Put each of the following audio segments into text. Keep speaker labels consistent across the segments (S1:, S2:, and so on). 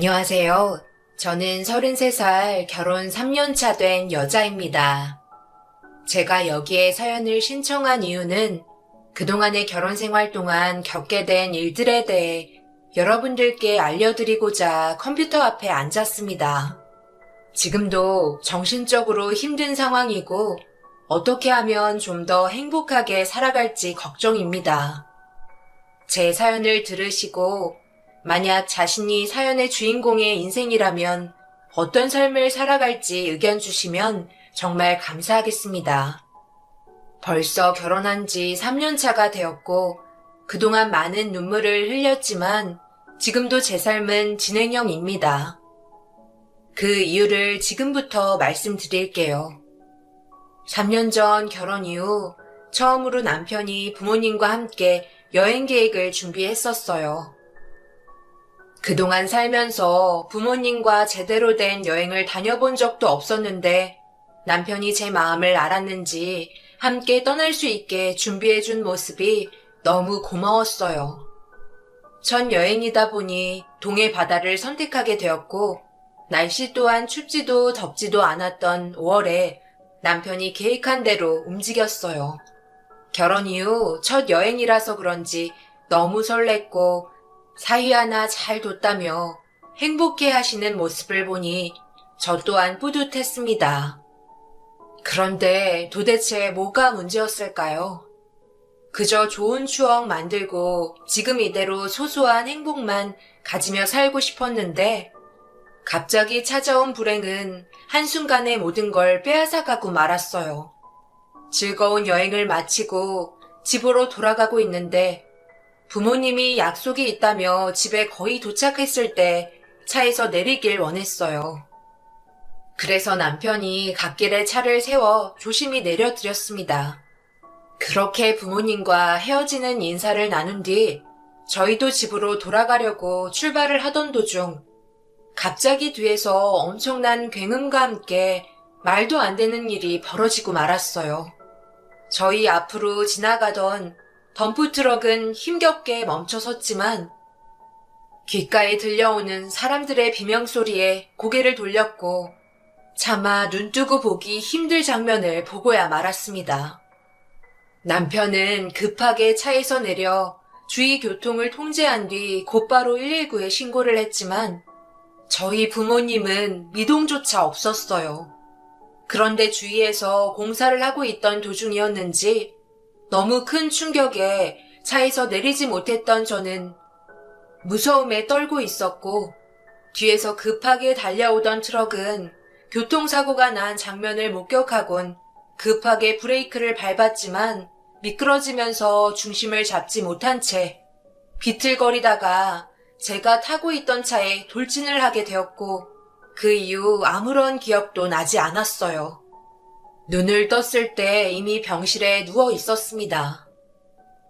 S1: 안녕하세요. 저는 33살 결혼 3년 차 된 여자입니다. 제가 여기에 사연을 신청한 이유는 그동안의 결혼 생활 동안 겪게 된 일들에 대해 여러분들께 알려드리고자 컴퓨터 앞에 앉았습니다. 지금도 정신적으로 힘든 상황이고 어떻게 하면 좀 더 행복하게 살아갈지 걱정입니다. 제 사연을 들으시고 만약 자신이 사연의 주인공의 인생이라면 어떤 삶을 살아갈지 의견 주시면 정말 감사하겠습니다. 벌써 결혼한 지 3년 차가 되었고 그동안 많은 눈물을 흘렸지만 지금도 제 삶은 진행형입니다. 그 이유를 지금부터 말씀드릴게요. 3년 전 결혼 이후 처음으로 남편이 부모님과 함께 여행 계획을 준비했었어요. 그동안 살면서 부모님과 제대로 된 여행을 다녀본 적도 없었는데 남편이 제 마음을 알았는지 함께 떠날 수 있게 준비해준 모습이 너무 고마웠어요. 첫 여행이다 보니 동해 바다를 선택하게 되었고 날씨 또한 춥지도 덥지도 않았던 5월에 남편이 계획한 대로 움직였어요. 결혼 이후 첫 여행이라서 그런지 너무 설렜고 사위 하나 잘 뒀다며 행복해 하시는 모습을 보니 저 또한 뿌듯했습니다. 그런데 도대체 뭐가 문제였을까요? 그저 좋은 추억 만들고 지금 이대로 소소한 행복만 가지며 살고 싶었는데 갑자기 찾아온 불행은 한순간에 모든 걸 빼앗아가고 말았어요. 즐거운 여행을 마치고 집으로 돌아가고 있는데 부모님이 약속이 있다며 집에 거의 도착했을 때 차에서 내리길 원했어요. 그래서 남편이 갓길에 차를 세워 조심히 내려드렸습니다. 그렇게 부모님과 헤어지는 인사를 나눈 뒤 저희도 집으로 돌아가려고 출발을 하던 도중 갑자기 뒤에서 엄청난 굉음과 함께 말도 안 되는 일이 벌어지고 말았어요. 저희 앞으로 지나가던 덤프트럭은 힘겹게 멈춰섰지만 귓가에 들려오는 사람들의 비명소리에 고개를 돌렸고 차마 눈뜨고 보기 힘들 장면을 보고야 말았습니다. 남편은 급하게 차에서 내려 주위 교통을 통제한 뒤 곧바로 119에 신고를 했지만 저희 부모님은 미동조차 없었어요. 그런데 주위에서 공사를 하고 있던 도중이었는지 너무 큰 충격에 차에서 내리지 못했던 저는 무서움에 떨고 있었고 뒤에서 급하게 달려오던 트럭은 교통사고가 난 장면을 목격하곤 급하게 브레이크를 밟았지만 미끄러지면서 중심을 잡지 못한 채 비틀거리다가 제가 타고 있던 차에 돌진을 하게 되었고 그 이후 아무런 기억도 나지 않았어요. 눈을 떴을 때 이미 병실에 누워 있었습니다.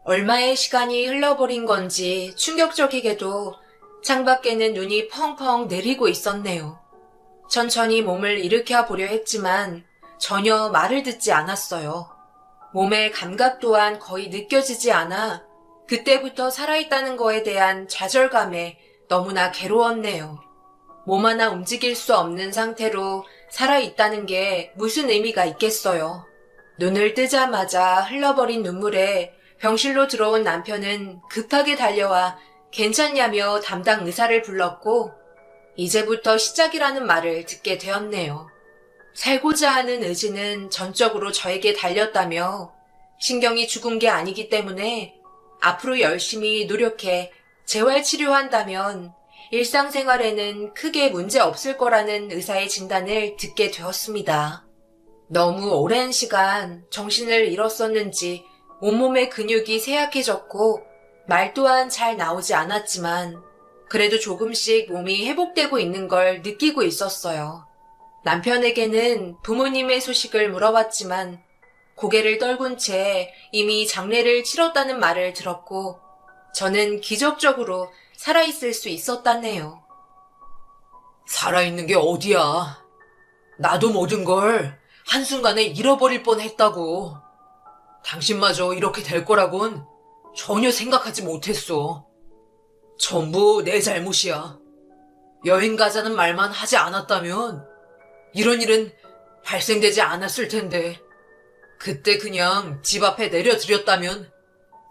S1: 얼마의 시간이 흘러버린 건지 충격적이게도 창밖에는 눈이 펑펑 내리고 있었네요. 천천히 몸을 일으켜 보려 했지만 전혀 말을 듣지 않았어요. 몸의 감각 또한 거의 느껴지지 않아 그때부터 살아있다는 거에 대한 좌절감에 너무나 괴로웠네요. 몸 하나 움직일 수 없는 상태로 살아있다는 게 무슨 의미가 있겠어요. 눈을 뜨자마자 흘러버린 눈물에 병실로 들어온 남편은 급하게 달려와 괜찮냐며 담당 의사를 불렀고 이제부터 시작이라는 말을 듣게 되었네요. 살고자 하는 의지는 전적으로 저에게 달렸다며 신경이 죽은 게 아니기 때문에 앞으로 열심히 노력해 재활치료한다면 일상생활에는 크게 문제 없을 거라는 의사의 진단을 듣게 되었습니다. 너무 오랜 시간 정신을 잃었었는지 온몸의 근육이 쇠약해졌고 말 또한 잘 나오지 않았지만 그래도 조금씩 몸이 회복되고 있는 걸 느끼고 있었어요. 남편에게는 부모님의 소식을 물어봤지만 고개를 떨군 채 이미 장례를 치렀다는 말을 들었고 저는 기적적으로 살아있을 수 있었다네요.
S2: 살아있는 게 어디야? 나도 모든 걸 한순간에 잃어버릴 뻔했다고. 당신마저 이렇게 될 거라곤 전혀 생각하지 못했어. 전부 내 잘못이야. 여행 가자는 말만 하지 않았다면 이런 일은 발생되지 않았을 텐데 그때 그냥 집 앞에 내려드렸다면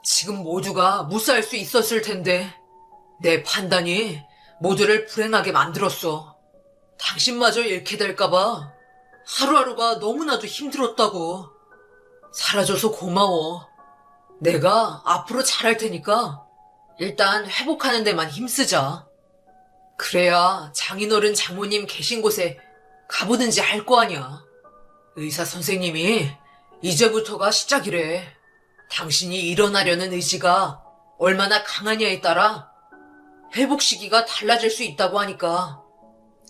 S2: 지금 모두가 무사할 수 있었을 텐데 내 판단이 모두를 불행하게 만들었어. 당신마저 잃게 될까봐 하루하루가 너무나도 힘들었다고. 사라져서 고마워. 내가 앞으로 잘할 테니까 일단 회복하는 데만 힘쓰자. 그래야 장인어른 장모님 계신 곳에 가보든지 할 거 아니야. 의사 선생님이 이제부터가 시작이래. 당신이 일어나려는 의지가 얼마나 강하냐에 따라 회복 시기가 달라질 수 있다고 하니까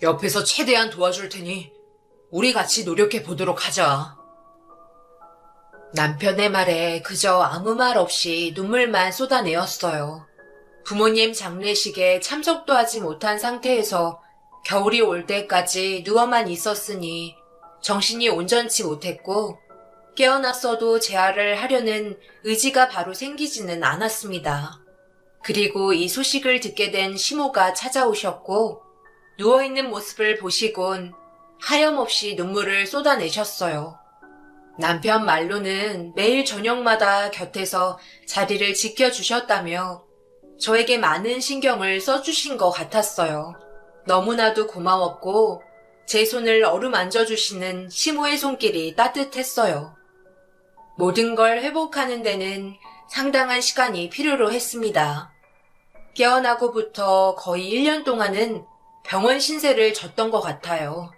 S2: 옆에서 최대한 도와줄 테니 우리 같이 노력해 보도록 하자.
S1: 남편의 말에 그저 아무 말 없이 눈물만 쏟아내었어요. 부모님 장례식에 참석도 하지 못한 상태에서 겨울이 올 때까지 누워만 있었으니 정신이 온전치 못했고 깨어났어도 재활을 하려는 의지가 바로 생기지는 않았습니다. 그리고 이 소식을 듣게 된 시모가 찾아오셨고 누워있는 모습을 보시곤 하염없이 눈물을 쏟아내셨어요. 남편 말로는 매일 저녁마다 곁에서 자리를 지켜주셨다며 저에게 많은 신경을 써주신 것 같았어요. 너무나도 고마웠고 제 손을 어루만져주시는 시모의 손길이 따뜻했어요. 모든 걸 회복하는 데는 상당한 시간이 필요로 했습니다. 깨어나고부터 거의 1년 동안은 병원 신세를 졌던 것 같아요.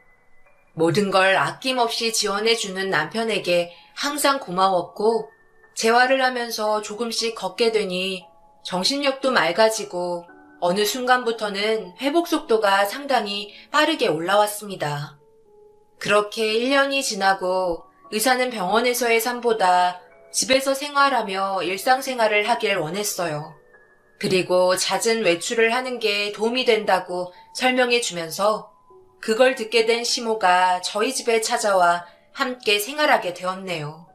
S1: 모든 걸 아낌없이 지원해주는 남편에게 항상 고마웠고 재활을 하면서 조금씩 걷게 되니 정신력도 맑아지고 어느 순간부터는 회복 속도가 상당히 빠르게 올라왔습니다. 그렇게 1년이 지나고 의사는 병원에서의 삶보다 집에서 생활하며 일상생활을 하길 원했어요. 그리고 잦은 외출을 하는 게 도움이 된다고 설명해 주면서 그걸 듣게 된 시모가 저희 집에 찾아와 함께 생활하게 되었네요.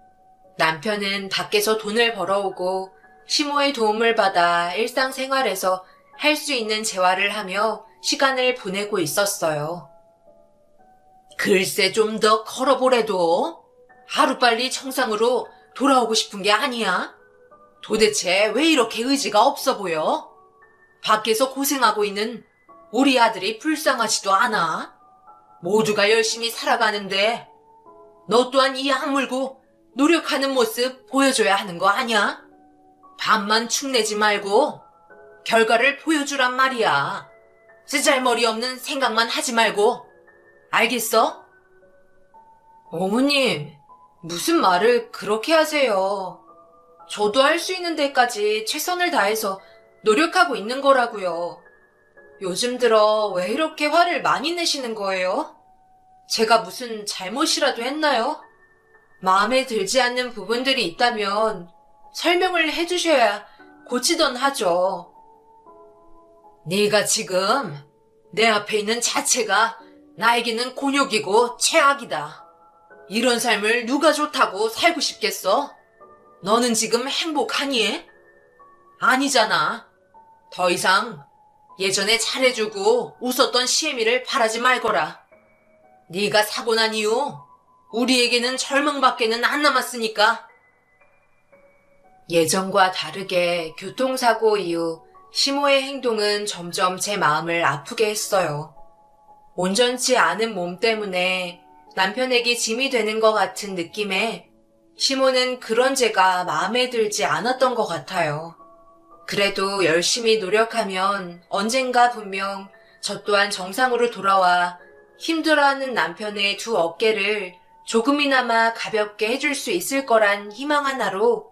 S1: 남편은 밖에서 돈을 벌어오고 시모의 도움을 받아 일상생활에서 할 수 있는 재활을 하며 시간을 보내고 있었어요.
S2: 글쎄 좀 더 걸어보래도 하루빨리 정상으로 돌아오고 싶은 게 아니야. 도대체 왜 이렇게 의지가 없어 보여? 밖에서 고생하고 있는 우리 아들이 불쌍하지도 않아. 모두가 열심히 살아가는데 너 또한 이 악물고 노력하는 모습 보여줘야 하는 거 아니야? 밤만 축내지 말고 결과를 보여주란 말이야. 쓰잘머리 없는 생각만 하지 말고. 알겠어?
S1: 어머님, 무슨 말을 그렇게 하세요? 저도 할 수 있는 데까지 최선을 다해서 노력하고 있는 거라고요. 요즘 들어 왜 이렇게 화를 많이 내시는 거예요? 제가 무슨 잘못이라도 했나요? 마음에 들지 않는 부분들이 있다면 설명을 해주셔야 고치던 하죠.
S2: 네가 지금 내 앞에 있는 자체가 나에게는 곤욕이고 최악이다. 이런 삶을 누가 좋다고 살고 싶겠어? 너는 지금 행복하니? 아니잖아. 더 이상 예전에 잘해주고 웃었던 시애미를 바라지 말거라. 네가 사고 난 이후 우리에게는 절망밖에는 안 남았으니까.
S1: 예전과 다르게 교통사고 이후 시모의 행동은 점점 제 마음을 아프게 했어요. 온전치 않은 몸 때문에 남편에게 짐이 되는 것 같은 느낌에 시모는 그런 제가 마음에 들지 않았던 것 같아요. 그래도 열심히 노력하면 언젠가 분명 저 또한 정상으로 돌아와 힘들어하는 남편의 두 어깨를 조금이나마 가볍게 해줄 수 있을 거란 희망 하나로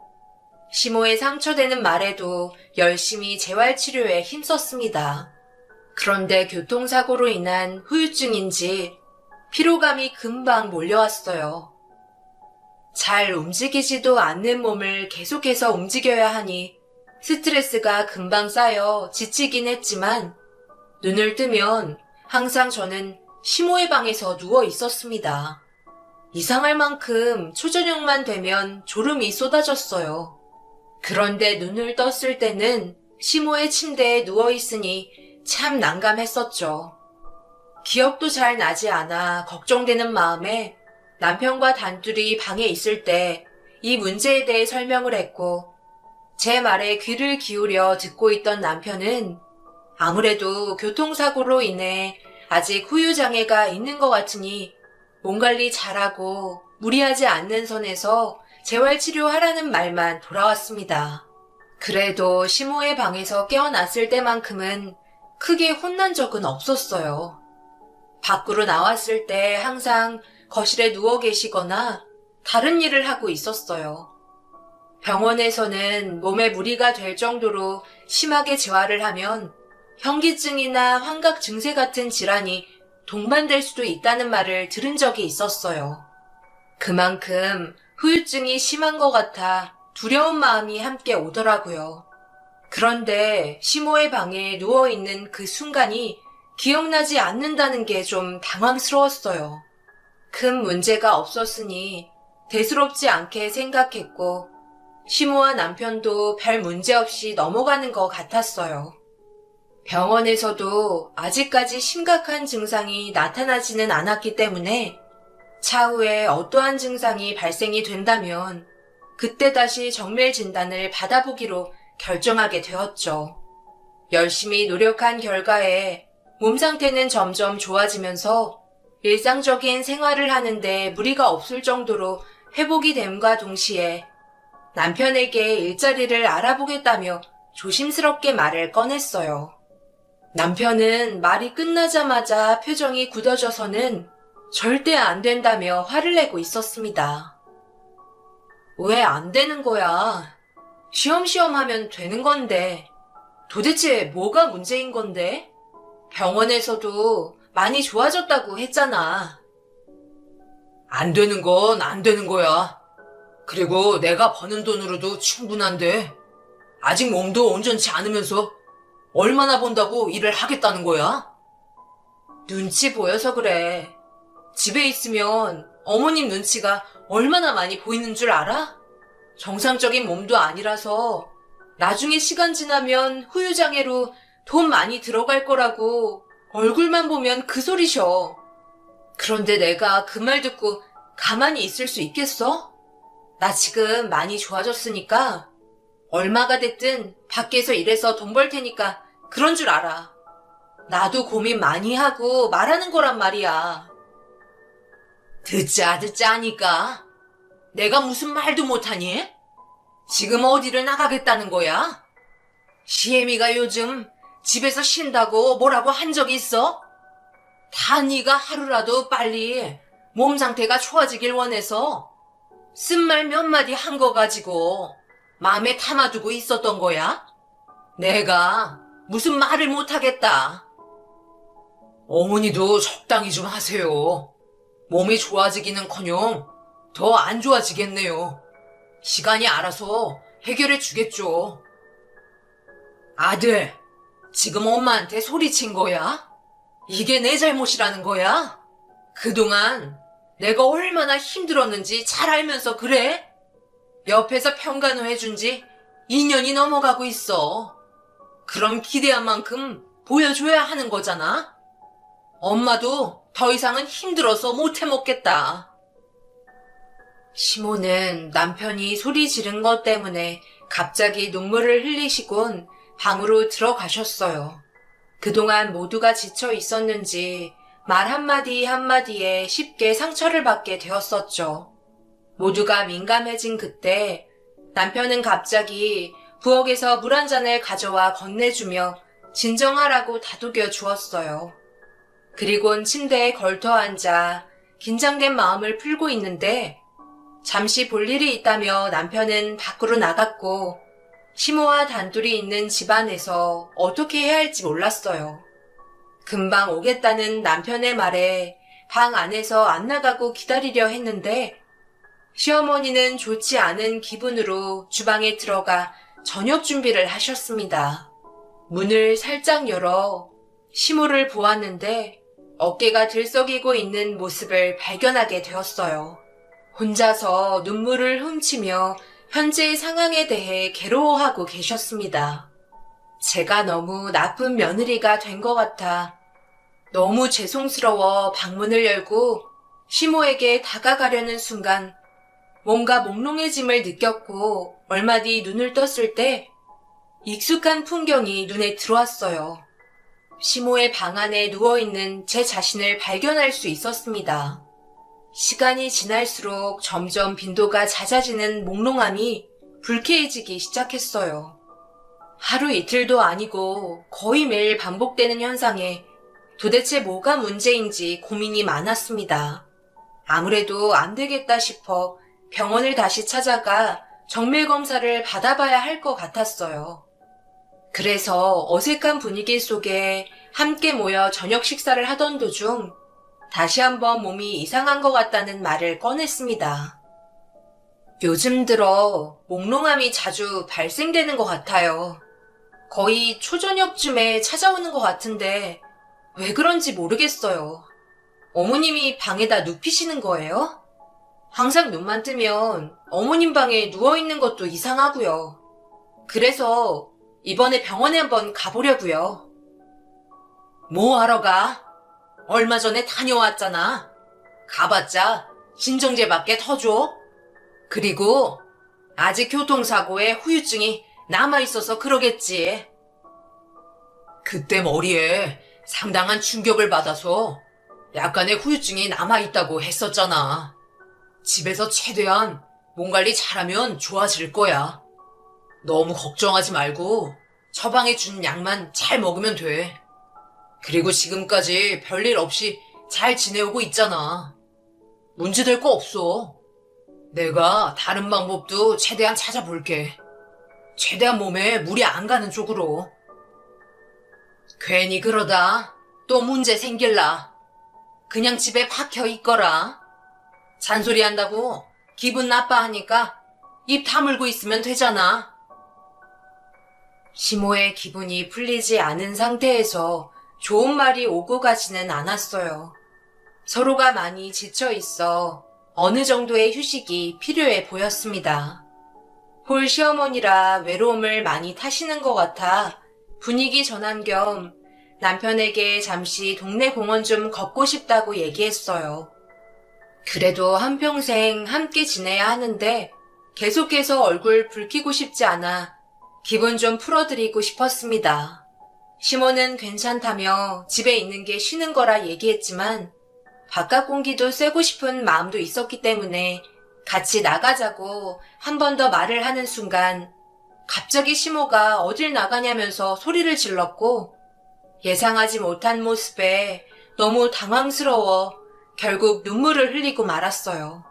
S1: 시모의 상처되는 말에도 열심히 재활치료에 힘썼습니다. 그런데 교통사고로 인한 후유증인지 피로감이 금방 몰려왔어요. 잘 움직이지도 않는 몸을 계속해서 움직여야 하니 스트레스가 금방 쌓여 지치긴 했지만 눈을 뜨면 항상 저는 시모의 방에서 누워 있었습니다. 이상할 만큼 초저녁만 되면 졸음이 쏟아졌어요. 그런데 눈을 떴을 때는 시모의 침대에 누워 있으니 참 난감했었죠. 기억도 잘 나지 않아 걱정되는 마음에 남편과 단둘이 방에 있을 때 이 문제에 대해 설명을 했고, 제 말에 귀를 기울여 듣고 있던 남편은 아무래도 교통사고로 인해 아직 후유장애가 있는 것 같으니 몸 관리 잘하고 무리하지 않는 선에서 재활치료하라는 말만 돌아왔습니다. 그래도 시모의 방에서 깨어났을 때만큼은 크게 혼난 적은 없었어요. 밖으로 나왔을 때 항상 거실에 누워 계시거나 다른 일을 하고 있었어요. 병원에서는 몸에 무리가 될 정도로 심하게 재활을 하면 현기증이나 환각 증세 같은 질환이 동반될 수도 있다는 말을 들은 적이 있었어요. 그만큼 후유증이 심한 것 같아 두려운 마음이 함께 오더라고요. 그런데 시모의 방에 누워있는 그 순간이 기억나지 않는다는 게 좀 당황스러웠어요. 큰 문제가 없었으니 대수롭지 않게 생각했고, 시모와 남편도 별 문제 없이 넘어가는 것 같았어요. 병원에서도 아직까지 심각한 증상이 나타나지는 않았기 때문에 차후에 어떠한 증상이 발생이 된다면 그때 다시 정밀 진단을 받아보기로 결정하게 되었죠. 열심히 노력한 결과에 몸 상태는 점점 좋아지면서 일상적인 생활을 하는데 무리가 없을 정도로 회복이 됨과 동시에 남편에게 일자리를 알아보겠다며 조심스럽게 말을 꺼냈어요. 남편은 말이 끝나자마자 표정이 굳어져서는 절대 안 된다며 화를 내고 있었습니다. 왜 안 되는 거야? 쉬엄쉬엄 하면 되는 건데. 도대체 뭐가 문제인 건데? 병원에서도 많이 좋아졌다고 했잖아.
S2: 안 되는 건 안 되는 거야. 그리고 내가 버는 돈으로도 충분한데 아직 몸도 온전치 않으면서 얼마나 번다고 일을 하겠다는 거야?
S1: 눈치 보여서 그래. 집에 있으면 어머님 눈치가 얼마나 많이 보이는 줄 알아? 정상적인 몸도 아니라서 나중에 시간 지나면 후유장애로 돈 많이 들어갈 거라고 얼굴만 보면 그 소리셔. 그런데 내가 그 말 듣고 가만히 있을 수 있겠어? 나 지금 많이 좋아졌으니까 얼마가 됐든 밖에서 일해서 돈 벌 테니까 그런 줄 알아. 나도 고민 많이 하고 말하는 거란 말이야.
S2: 듣자 하니까. 내가 무슨 말도 못하니? 지금 어디를 나가겠다는 거야? 시애미가 요즘 집에서 쉰다고 뭐라고 한 적이 있어? 다 네가 하루라도 빨리 몸 상태가 좋아지길 원해서 쓴 말 몇 마디 한 거 가지고 마음에 담아두고 있었던 거야? 내가 무슨 말을 못하겠다. 어머니도 적당히 좀 하세요. 몸이 좋아지기는커녕 더 안 좋아지겠네요. 시간이 알아서 해결해 주겠죠. 아들, 지금 엄마한테 소리친 거야? 이게 내 잘못이라는 거야? 그동안 내가 얼마나 힘들었는지 잘 알면서 그래? 옆에서 평간호 해준 지 2년이 넘어가고 있어. 그럼 기대한 만큼 보여줘야 하는 거잖아? 엄마도 더 이상은 힘들어서 못 해먹겠다.
S1: 시모는 남편이 소리 지른 것 때문에 갑자기 눈물을 흘리시곤 방으로 들어가셨어요. 그동안 모두가 지쳐 있었는지 말 한마디 한마디에 쉽게 상처를 받게 되었었죠. 모두가 민감해진 그때 남편은 갑자기 부엌에서 물 한 잔을 가져와 건네주며 진정하라고 다독여 주었어요. 그리곤 침대에 걸터 앉아 긴장된 마음을 풀고 있는데 잠시 볼 일이 있다며 남편은 밖으로 나갔고 시모와 단둘이 있는 집안에서 어떻게 해야 할지 몰랐어요. 금방 오겠다는 남편의 말에 방 안에서 안 나가고 기다리려 했는데 시어머니는 좋지 않은 기분으로 주방에 들어가 저녁 준비를 하셨습니다. 문을 살짝 열어 시모를 보았는데 어깨가 들썩이고 있는 모습을 발견하게 되었어요. 혼자서 눈물을 훔치며 현재의 상황에 대해 괴로워하고 계셨습니다. 제가 너무 나쁜 며느리가 된 것 같아 너무 죄송스러워 방문을 열고 시모에게 다가가려는 순간 뭔가 몽롱해짐을 느꼈고 얼마 뒤 눈을 떴을 때 익숙한 풍경이 눈에 들어왔어요. 시모의 방 안에 누워있는 제 자신을 발견할 수 있었습니다. 시간이 지날수록 점점 빈도가 잦아지는 몽롱함이 불쾌해지기 시작했어요. 하루 이틀도 아니고 거의 매일 반복되는 현상에 도대체 뭐가 문제인지 고민이 많았습니다. 아무래도 안 되겠다 싶어 병원을 다시 찾아가 정밀 검사를 받아봐야 할 것 같았어요. 그래서 어색한 분위기 속에 함께 모여 저녁 식사를 하던 도중 다시 한번 몸이 이상한 것 같다는 말을 꺼냈습니다. 요즘 들어 몽롱함이 자주 발생되는 것 같아요. 거의 초저녁쯤에 찾아오는 것 같은데 왜 그런지 모르겠어요. 어머님이 방에다 눕히시는 거예요? 항상 눈만 뜨면 어머님 방에 누워있는 것도 이상하고요. 그래서 이번에 병원에 한번 가보려고요. 뭐 하러 가? 얼마 전에 다녀왔잖아. 가봤자 진정제밖에 터줘. 그리고 아직 교통사고에 후유증이 남아있어서 그러겠지. 그때 머리에 상당한 충격을 받아서 약간의 후유증이 남아있다고 했었잖아. 집에서 최대한 몸 관리 잘하면 좋아질 거야. 너무 걱정하지 말고 처방해 준 약만 잘 먹으면 돼. 그리고 지금까지 별일 없이 잘 지내오고 있잖아. 문제될 거 없어. 내가 다른 방법도 최대한 찾아볼게. 최대한 몸에 무리 안 가는 쪽으로. 괜히 그러다 또 문제 생길라. 그냥 집에 박혀 있거라. 잔소리 한다고 기분 나빠하니까 입 다물고 있으면 되잖아. 시모의 기분이 풀리지 않은 상태에서 좋은 말이 오고 가지는 않았어요. 서로가 많이 지쳐 있어 어느 정도의 휴식이 필요해 보였습니다. 홀 시어머니라 외로움을 많이 타시는 것 같아 분위기 전환 겸 남편에게 잠시 동네 공원 좀 걷고 싶다고 얘기했어요. 그래도 한평생 함께 지내야 하는데 계속해서 얼굴 붉히고 싶지 않아 기분 좀 풀어드리고 싶었습니다. 시모는 괜찮다며 집에 있는 게 쉬는 거라 얘기했지만 바깥 공기도 쐬고 싶은 마음도 있었기 때문에 같이 나가자고 한 번 더 말을 하는 순간 갑자기 시모가 어딜 나가냐면서 소리를 질렀고 예상하지 못한 모습에 너무 당황스러워 결국 눈물을 흘리고 말았어요.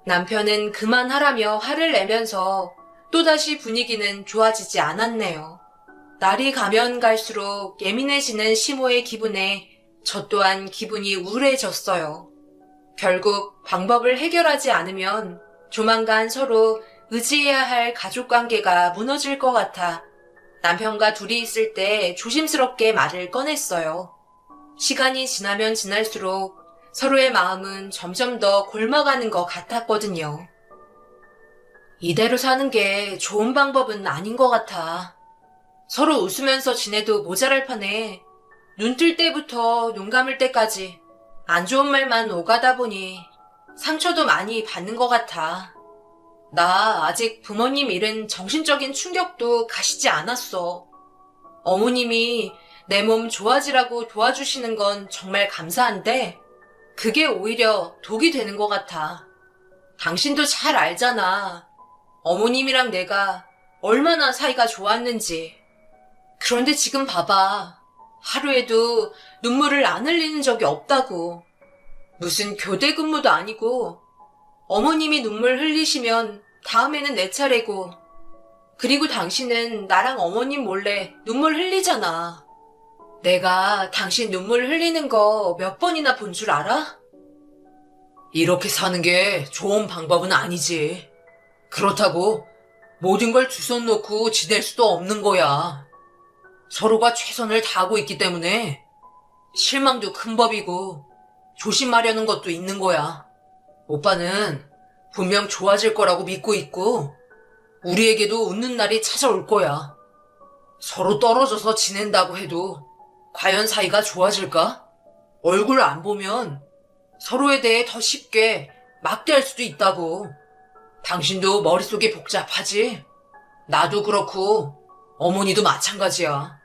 S1: 남편은 그만하라며 화를 내면서 또다시 분위기는 좋아지지 않았네요. 날이 가면 갈수록 예민해지는 시모의 기분에 저 또한 기분이 우울해졌어요. 결국 방법을 해결하지 않으면 조만간 서로 의지해야 할 가족관계가 무너질 것 같아 남편과 둘이 있을 때 조심스럽게 말을 꺼냈어요. 시간이 지나면 지날수록 서로의 마음은 점점 더 골마가는 것 같았거든요. 이대로 사는 게 좋은 방법은 아닌 것 같아. 서로 웃으면서 지내도 모자랄 판에 눈 뜰 때부터 눈 감을 때까지 안 좋은 말만 오가다 보니 상처도 많이 받는 것 같아. 나 아직 부모님 잃은 정신적인 충격도 가시지 않았어. 어머님이 내 몸 좋아지라고 도와주시는 건 정말 감사한데 그게 오히려 독이 되는 것 같아. 당신도 잘 알잖아. 어머님이랑 내가 얼마나 사이가 좋았는지. 그런데 지금 봐봐. 하루에도 눈물을 안 흘리는 적이 없다고. 무슨 교대 근무도 아니고 어머님이 눈물 흘리시면 다음에는 내 차례고 그리고 당신은 나랑 어머님 몰래 눈물 흘리잖아. 내가 당신 눈물 흘리는 거 몇 번이나 본 줄 알아? 이렇게 사는 게 좋은 방법은 아니지. 그렇다고 모든 걸 두 손 놓고 지낼 수도 없는 거야. 서로가 최선을 다하고 있기 때문에 실망도 큰 법이고 조심하려는 것도 있는 거야. 오빠는 분명 좋아질 거라고 믿고 있고 우리에게도 웃는 날이 찾아올 거야. 서로 떨어져서 지낸다고 해도 과연 사이가 좋아질까?
S2: 얼굴 안 보면 서로에 대해 더 쉽게 막대할 수도 있다고. 당신도 머릿속이 복잡하지? 나도 그렇고 어머니도 마찬가지야.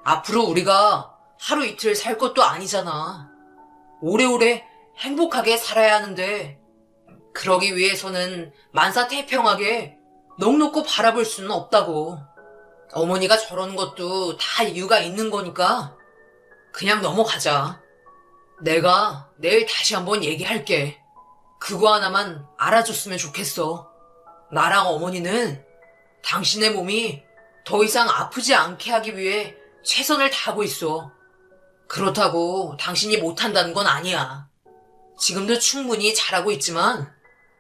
S2: 앞으로 우리가 하루 이틀 살 것도 아니잖아. 오래오래 행복하게 살아야 하는데 그러기 위해서는 만사태평하게 넋 놓고 바라볼 수는 없다고. 어머니가 저러는 것도 다 이유가 있는 거니까 그냥 넘어가자. 내가 내일 다시 한번 얘기할게. 그거 하나만 알아줬으면 좋겠어. 나랑 어머니는 당신의 몸이 더 이상 아프지 않게 하기 위해 최선을 다하고 있어. 그렇다고 당신이 못한다는 건 아니야. 지금도 충분히 잘하고 있지만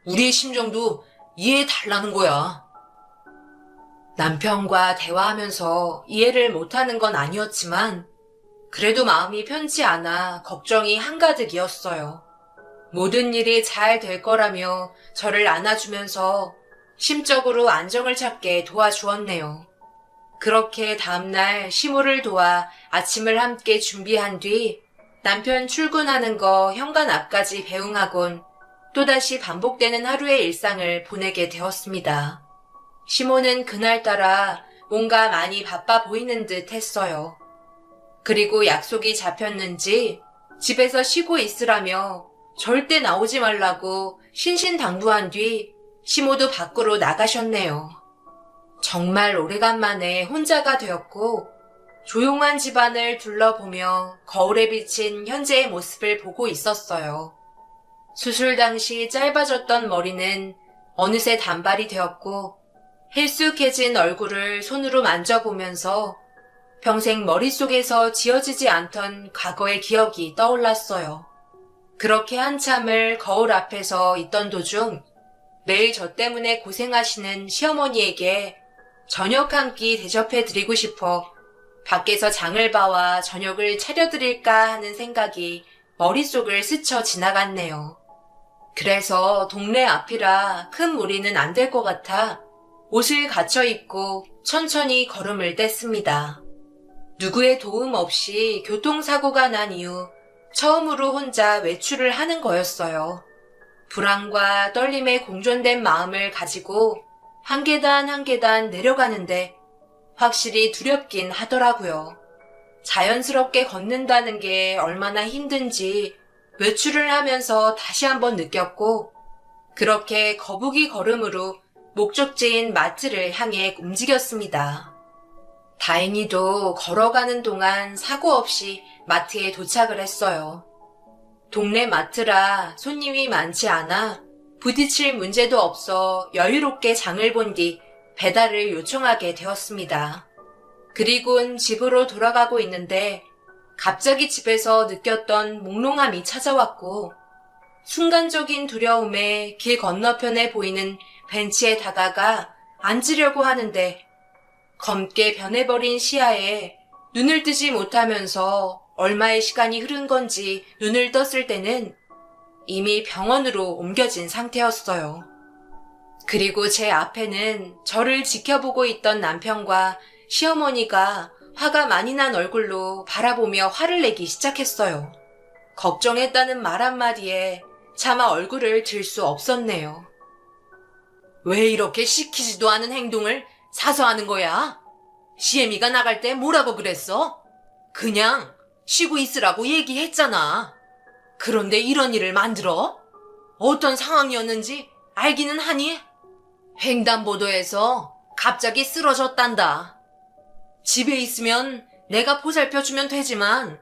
S2: 우리의 심정도 이해해달라는 거야.
S1: 남편과 대화하면서 이해를 못하는 건 아니었지만 그래도 마음이 편치 않아 걱정이 한가득이었어요. 모든 일이 잘 될 거라며 저를 안아주면서 심적으로 안정을 찾게 도와주었네요. 그렇게 다음날 시모를 도와 아침을 함께 준비한 뒤 남편 출근하는 거 현관 앞까지 배웅하곤 또다시 반복되는 하루의 일상을 보내게 되었습니다. 시모는 그날따라 뭔가 많이 바빠 보이는 듯 했어요. 그리고 약속이 잡혔는지 집에서 쉬고 있으라며 절대 나오지 말라고 신신당부한 뒤 시모도 밖으로 나가셨네요. 정말 오래간만에 혼자가 되었고 조용한 집안을 둘러보며 거울에 비친 현재의 모습을 보고 있었어요. 수술 당시 짧아졌던 머리는 어느새 단발이 되었고 헬쑥해진 얼굴을 손으로 만져보면서 평생 머릿속에서 지워지지 않던 과거의 기억이 떠올랐어요. 그렇게 한참을 거울 앞에서 있던 도중 매일 저 때문에 고생하시는 시어머니에게 저녁 한 끼 대접해드리고 싶어 밖에서 장을 봐와 저녁을 차려드릴까 하는 생각이 머릿속을 스쳐 지나갔네요. 그래서 동네 앞이라 큰 무리는 안 될 것 같아 옷을 갖춰 입고 천천히 걸음을 뗐습니다. 누구의 도움 없이 교통사고가 난 이후 처음으로 혼자 외출을 하는 거였어요. 불안과 떨림에 공존된 마음을 가지고 한 계단 한 계단 내려가는데 확실히 두렵긴 하더라고요. 자연스럽게 걷는다는 게 얼마나 힘든지 외출을 하면서 다시 한번 느꼈고 그렇게 거북이 걸음으로 목적지인 마트를 향해 움직였습니다. 다행히도 걸어가는 동안 사고 없이 마트에 도착을 했어요. 동네 마트라 손님이 많지 않아 부딪힐 문제도 없어 여유롭게 장을 본 뒤 배달을 요청하게 되었습니다. 그리곤 집으로 돌아가고 있는데 갑자기 집에서 느꼈던 몽롱함이 찾아왔고 순간적인 두려움에 길 건너편에 보이는 벤치에 다가가 앉으려고 하는데 검게 변해버린 시야에 눈을 뜨지 못하면서 얼마의 시간이 흐른 건지 눈을 떴을 때는 이미 병원으로 옮겨진 상태였어요. 그리고 제 앞에는 저를 지켜보고 있던 남편과 시어머니가 화가 많이 난 얼굴로 바라보며 화를 내기 시작했어요. 걱정했다는 말 한마디에 차마 얼굴을 들 수 없었네요.
S2: 왜 이렇게 시키지도 않은 행동을 사서 하는 거야? 시애미가 나갈 때 뭐라고 그랬어? 그냥 쉬고 있으라고 얘기했잖아. 그런데 이런 일을 만들어? 어떤 상황이었는지 알기는 하니? 횡단보도에서 갑자기 쓰러졌단다. 집에 있으면 내가 보살펴주면 되지만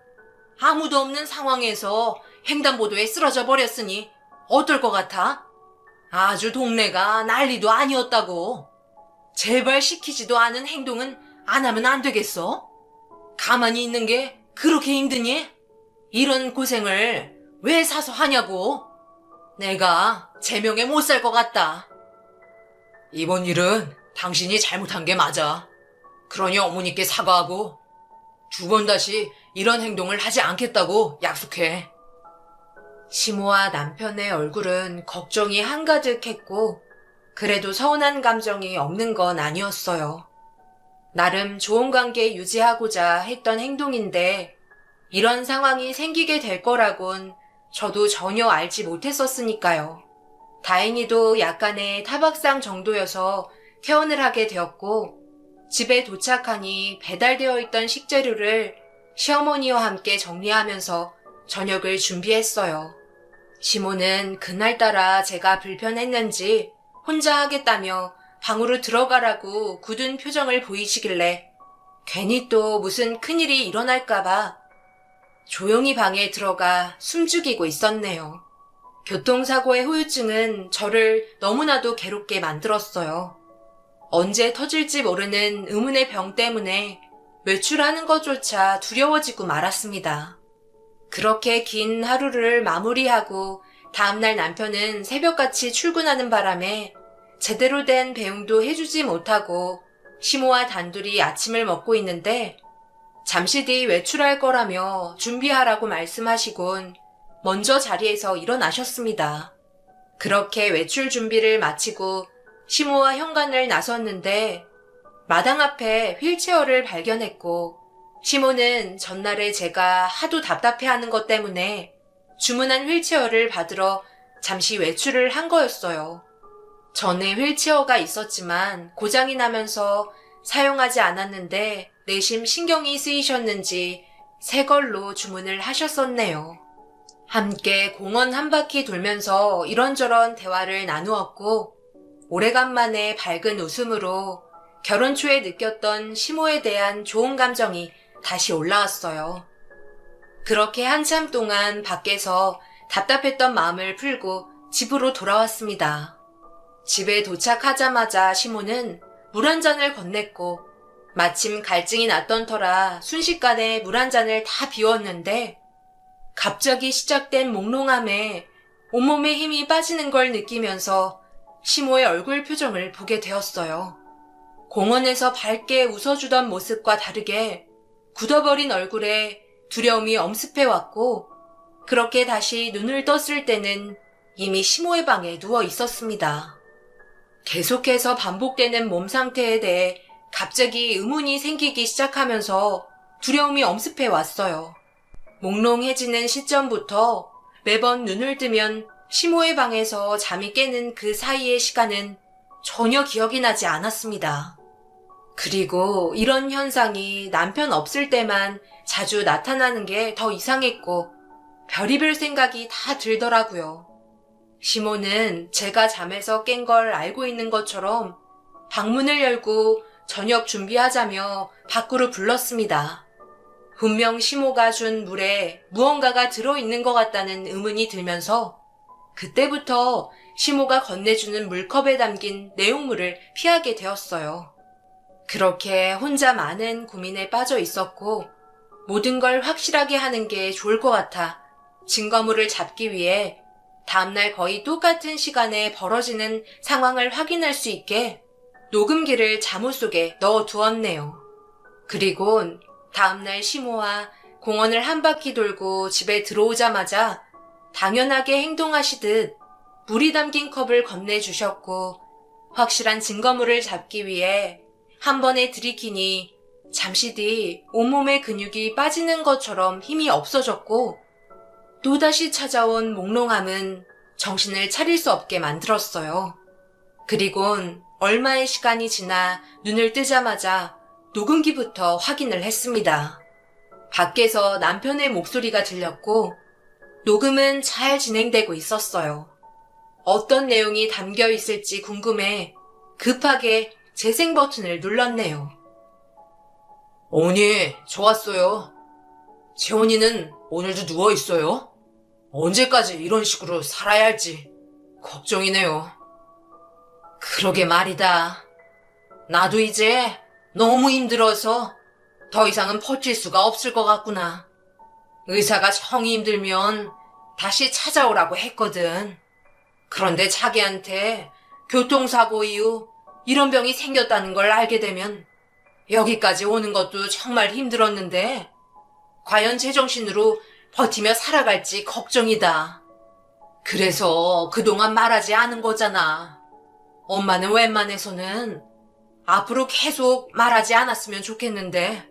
S2: 아무도 없는 상황에서 횡단보도에 쓰러져 버렸으니 어떨 것 같아? 아주 동네가 난리도 아니었다고. 제발 시키지도 않은 행동은 안 하면 안 되겠어? 가만히 있는 게 그렇게 힘드니? 이런 고생을 왜 사서 하냐고. 내가 제명에 못 살 것 같다. 이번 일은 당신이 잘못한 게 맞아. 그러니 어머니께 사과하고 2번 다시 이런 행동을 하지 않겠다고 약속해.
S1: 시모와 남편의 얼굴은 걱정이 한가득했고 그래도 서운한 감정이 없는 건 아니었어요. 나름 좋은 관계 유지하고자 했던 행동인데 이런 상황이 생기게 될 거라곤 저도 전혀 알지 못했었으니까요. 다행히도 약간의 타박상 정도여서 퇴원을 하게 되었고, 집에 도착하니 배달되어 있던 식재료를 시어머니와 함께 정리하면서 저녁을 준비했어요. 시모는 그날따라 제가 불편했는지 혼자 하겠다며 방으로 들어가라고 굳은 표정을 보이시길래 괜히 또 무슨 큰일이 일어날까봐 조용히 방에 들어가 숨죽이고 있었네요. 교통사고의 후유증은 저를 너무나도 괴롭게 만들었어요. 언제 터질지 모르는 의문의 병 때문에 외출하는 것조차 두려워지고 말았습니다. 그렇게 긴 하루를 마무리하고 다음날 남편은 새벽같이 출근하는 바람에 제대로 된 배웅도 해주지 못하고 시모와 단둘이 아침을 먹고 있는데 잠시 뒤 외출할 거라며 준비하라고 말씀하시곤 먼저 자리에서 일어나셨습니다. 그렇게 외출 준비를 마치고 시모와 현관을 나섰는데 마당 앞에 휠체어를 발견했고 시모는 전날에 제가 하도 답답해하는 것 때문에 주문한 휠체어를 받으러 잠시 외출을 한 거였어요. 전에 휠체어가 있었지만 고장이 나면서 사용하지 않았는데 내심 신경이 쓰이셨는지 새 걸로 주문을 하셨었네요. 함께 공원 한 바퀴 돌면서 이런저런 대화를 나누었고 오래간만에 밝은 웃음으로 결혼 초에 느꼈던 시모에 대한 좋은 감정이 다시 올라왔어요. 그렇게 한참 동안 밖에서 답답했던 마음을 풀고 집으로 돌아왔습니다. 집에 도착하자마자 시모는 물 한 잔을 건넸고 마침 갈증이 났던 터라 순식간에 물 한 잔을 다 비웠는데 갑자기 시작된 몽롱함에 온몸에 힘이 빠지는 걸 느끼면서 시모의 얼굴 표정을 보게 되었어요. 공원에서 밝게 웃어주던 모습과 다르게 굳어버린 얼굴에 두려움이 엄습해왔고 그렇게 다시 눈을 떴을 때는 이미 시모의 방에 누워 있었습니다. 계속해서 반복되는 몸 상태에 대해 갑자기 의문이 생기기 시작하면서 두려움이 엄습해왔어요. 몽롱해지는 시점부터 매번 눈을 뜨면 시모의 방에서 잠이 깨는 그 사이의 시간은 전혀 기억이 나지 않았습니다. 그리고 이런 현상이 남편 없을 때만 자주 나타나는 게 더 이상했고 별의별 생각이 다 들더라고요. 시모는 제가 잠에서 깬 걸 알고 있는 것처럼 방문을 열고 저녁 준비하자며 밖으로 불렀습니다. 분명 시모가 준 물에 무언가가 들어있는 것 같다는 의문이 들면서 그때부터 시모가 건네주는 물컵에 담긴 내용물을 피하게 되었어요. 그렇게 혼자 많은 고민에 빠져 있었고 모든 걸 확실하게 하는 게 좋을 것 같아 증거물을 잡기 위해 다음날 거의 똑같은 시간에 벌어지는 상황을 확인할 수 있게 녹음기를 잠옷 속에 넣어두었네요. 그리곤 다음날 시모와 공원을 한 바퀴 돌고 집에 들어오자마자 당연하게 행동하시듯 물이 담긴 컵을 건네주셨고 확실한 증거물을 잡기 위해 한 번에 들이키니 잠시 뒤 온몸의 근육이 빠지는 것처럼 힘이 없어졌고 또다시 찾아온 몽롱함은 정신을 차릴 수 없게 만들었어요. 그리곤 얼마의 시간이 지나 눈을 뜨자마자 녹음기부터 확인을 했습니다. 밖에서 남편의 목소리가 들렸고 녹음은 잘 진행되고 있었어요. 어떤 내용이 담겨 있을지 궁금해 급하게 재생 버튼을 눌렀네요.
S2: 어머니, 저 왔어요. 재원이는 오늘도 누워있어요? 언제까지 이런 식으로 살아야 할지 걱정이네요. 그러게 말이다. 나도 이제 너무 힘들어서 더 이상은 버틸 수가 없을 것 같구나. 의사가 정이 힘들면 다시 찾아오라고 했거든. 그런데 자기한테 교통사고 이후 이런 병이 생겼다는 걸 알게 되면 여기까지 오는 것도 정말 힘들었는데 과연 제정신으로 버티며 살아갈지 걱정이다. 그래서 그동안 말하지 않은 거잖아. 엄마는 웬만해서는 앞으로 계속 말하지 않았으면 좋겠는데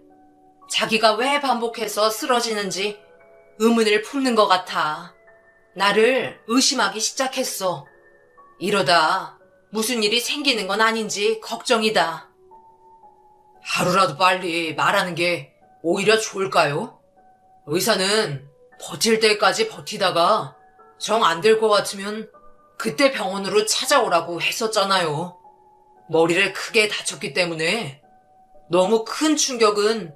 S1: 자기가 왜 반복해서 쓰러지는지 의문을 품는 것 같아. 나를 의심하기 시작했어. 이러다 무슨 일이 생기는 건 아닌지 걱정이다.
S2: 하루라도 빨리 말하는 게 오히려 좋을까요? 의사는 버틸 때까지 버티다가 정 안 될 것 같으면 그때 병원으로 찾아오라고 했었잖아요. 머리를 크게 다쳤기 때문에 너무 큰 충격은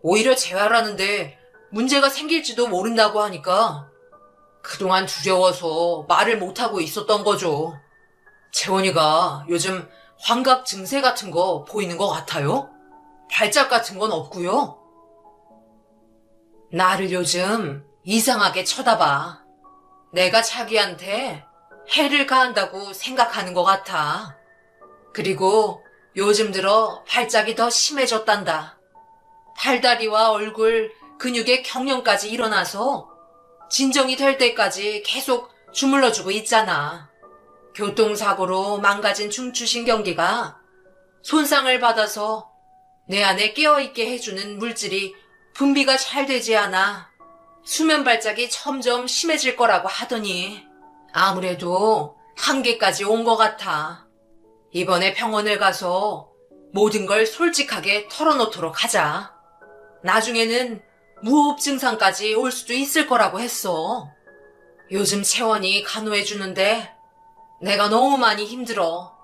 S2: 오히려 재활하는데 문제가 생길지도 모른다고 하니까 그동안 두려워서 말을 못하고 있었던 거죠. 채원이가 요즘 환각 증세 같은 거 보이는 것 같아요? 발작 같은 건 없고요. 나를 요즘 이상하게 쳐다봐. 내가 자기한테 해를 가한다고 생각하는 것 같아. 그리고 요즘 들어 발작이 더 심해졌단다. 팔다리와 얼굴, 근육에 경련까지 일어나서 진정이 될 때까지 계속 주물러주고 있잖아. 교통사고로 망가진 중추신경계가 손상을 받아서 내 안에 깨어있게 해주는 물질이 분비가 잘 되지 않아 수면 발작이 점점 심해질 거라고 하더니 아무래도 한계까지 온 것 같아. 이번에 병원을 가서 모든 걸 솔직하게 털어놓도록 하자. 나중에는 무호흡 증상까지 올 수도 있을 거라고 했어. 요즘 채원이 간호해주는데 내가 너무 많이 힘들어.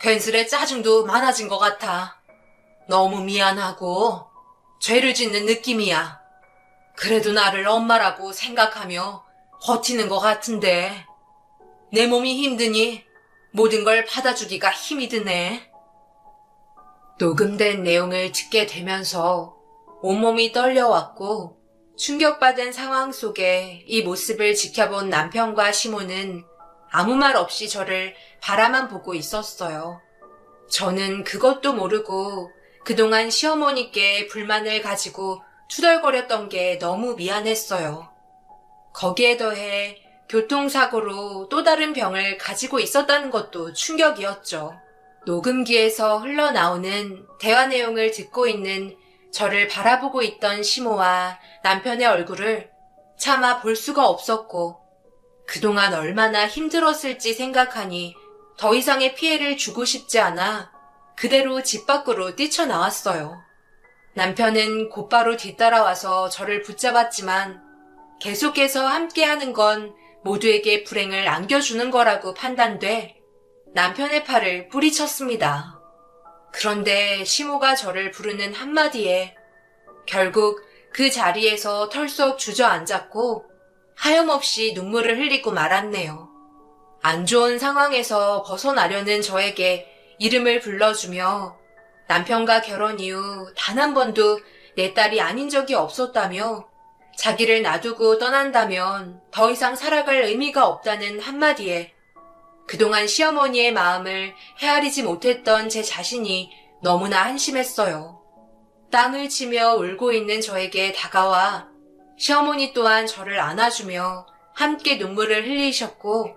S2: 괜스레 짜증도 많아진 것 같아. 너무 미안하고 죄를 짓는 느낌이야. 그래도 나를 엄마라고 생각하며 버티는 것 같은데 내 몸이 힘드니 모든 걸 받아주기가 힘이 드네. 녹음된 내용을 듣게 되면서 온몸이 떨려왔고 충격받은 상황 속에 이 모습을 지켜본 남편과 시모는 아무 말 없이 저를 바라만 보고 있었어요. 저는 그것도 모르고 그동안 시어머니께 불만을 가지고 투덜거렸던 게 너무 미안했어요. 거기에 더해 교통사고로 또 다른 병을 가지고 있었다는 것도 충격이었죠. 녹음기에서 흘러나오는 대화 내용을 듣고 있는 저를 바라보고 있던 시모와 남편의 얼굴을 차마 볼 수가 없었고 그동안 얼마나 힘들었을지 생각하니 더 이상의 피해를 주고 싶지 않아 그대로 집 밖으로 뛰쳐나왔어요. 남편은 곧바로 뒤따라와서 저를 붙잡았지만 계속해서 함께하는 건 모두에게 불행을 안겨주는 거라고 판단돼 남편의 팔을 뿌리쳤습니다. 그런데 시모가 저를 부르는 한마디에 결국 그 자리에서 털썩 주저앉았고 하염없이 눈물을 흘리고 말았네요. 안 좋은 상황에서 벗어나려는 저에게 이름을 불러주며 남편과 결혼 이후 단 한 번도 내 딸이 아닌 적이 없었다며 자기를 놔두고 떠난다면 더 이상 살아갈 의미가 없다는 한마디에 그동안 시어머니의 마음을 헤아리지 못했던 제 자신이 너무나 한심했어요. 땅을 치며 울고 있는 저에게 다가와 시어머니 또한 저를 안아주며 함께 눈물을 흘리셨고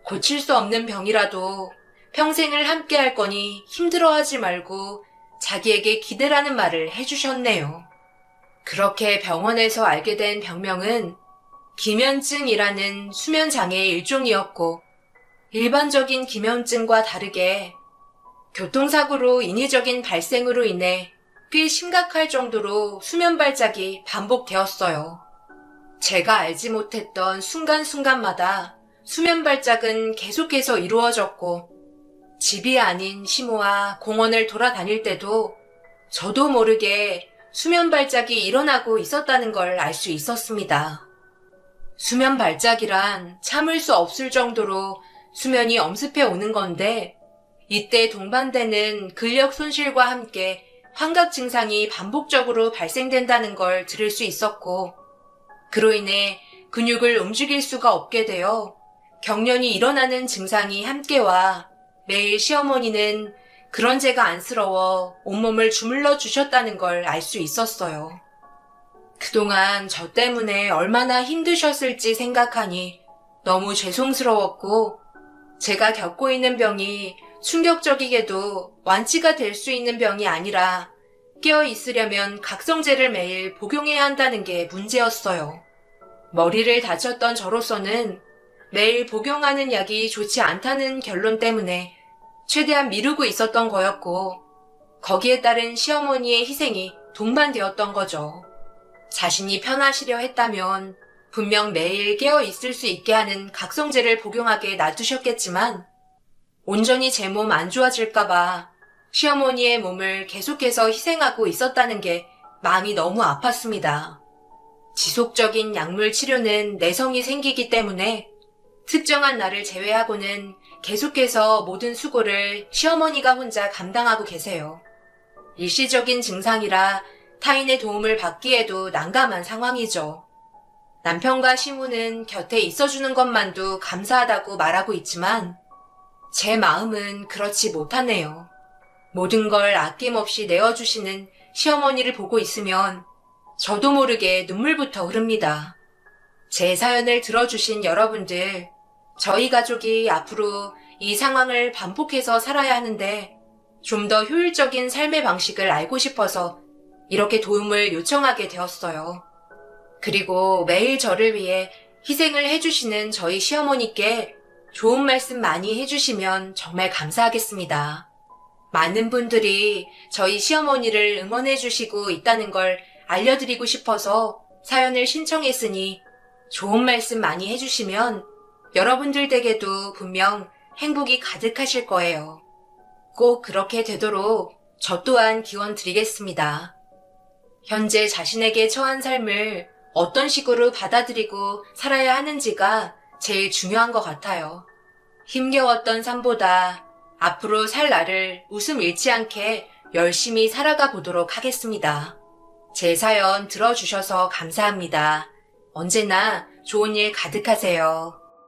S2: 고칠 수 없는 병이라도 평생을 함께 할 거니 힘들어하지 말고 자기에게 기대라는 말을 해주셨네요. 그렇게 병원에서 알게 된 병명은 기면증이라는 수면장애의 일종이었고 일반적인 기면증과 다르게 교통사고로 인위적인 발생으로 인해 꽤 심각할 정도로 수면 발작이 반복되었어요. 제가 알지 못했던 순간순간마다 수면 발작은 계속해서 이루어졌고 집이 아닌 시모와 공원을 돌아다닐 때도 저도 모르게 수면 발작이 일어나고 있었다는 걸 알 수 있었습니다. 수면 발작이란 참을 수 없을 정도로 수면이 엄습해 오는 건데 이때 동반되는 근력 손실과 함께 환각 증상이 반복적으로 발생된다는 걸 들을 수 있었고 그로 인해 근육을 움직일 수가 없게 되어 경련이 일어나는 증상이 함께 와 매일 시어머니는 그런 제가 안쓰러워 온몸을 주물러 주셨다는 걸 알 수 있었어요. 그동안 저 때문에 얼마나 힘드셨을지 생각하니 너무 죄송스러웠고 제가 겪고 있는 병이 충격적이게도 완치가 될 수 있는 병이 아니라
S1: 깨어 있으려면 각성제를 매일 복용해야 한다는 게 문제였어요. 머리를 다쳤던 저로서는 매일 복용하는 약이 좋지 않다는 결론 때문에 최대한 미루고 있었던 거였고, 거기에 따른 시어머니의 희생이 동반되었던 거죠. 자신이 편하시려 했다면 분명 매일 깨어 있을 수 있게 하는 각성제를 복용하게 놔두셨겠지만, 온전히 제 몸 안 좋아질까봐 시어머니의 몸을 계속해서 희생하고 있었다는 게 마음이 너무 아팠습니다. 지속적인 약물 치료는 내성이 생기기 때문에 특정한 날을 제외하고는 계속해서 모든 수고를 시어머니가 혼자 감당하고 계세요. 일시적인 증상이라 타인의 도움을 받기에도 난감한 상황이죠. 남편과 시부는 곁에 있어주는 것만도 감사하다고 말하고 있지만 제 마음은 그렇지 못하네요. 모든 걸 아낌없이 내어주시는 시어머니를 보고 있으면 저도 모르게 눈물부터 흐릅니다. 제 사연을 들어주신 여러분들, 저희 가족이 앞으로 이 상황을 반복해서 살아야 하는데 좀 더 효율적인 삶의 방식을 알고 싶어서 이렇게 도움을 요청하게 되었어요. 그리고 매일 저를 위해 희생을 해주시는 저희 시어머니께 좋은 말씀 많이 해주시면 정말 감사하겠습니다. 많은 분들이 저희 시어머니를 응원해주시고 있다는 걸 알려드리고 싶어서 사연을 신청했으니 좋은 말씀 많이 해주시면 여러분들 댁에도 분명 행복이 가득하실 거예요. 꼭 그렇게 되도록 저 또한 기원 드리겠습니다. 현재 자신에게 처한 삶을 어떤 식으로 받아들이고 살아야 하는지가 제일 중요한 것 같아요. 힘겨웠던 삶보다 앞으로 살 날을 웃음 잃지 않게 열심히 살아가 보도록 하겠습니다. 제 사연 들어주셔서 감사합니다. 언제나 좋은 일 가득하세요.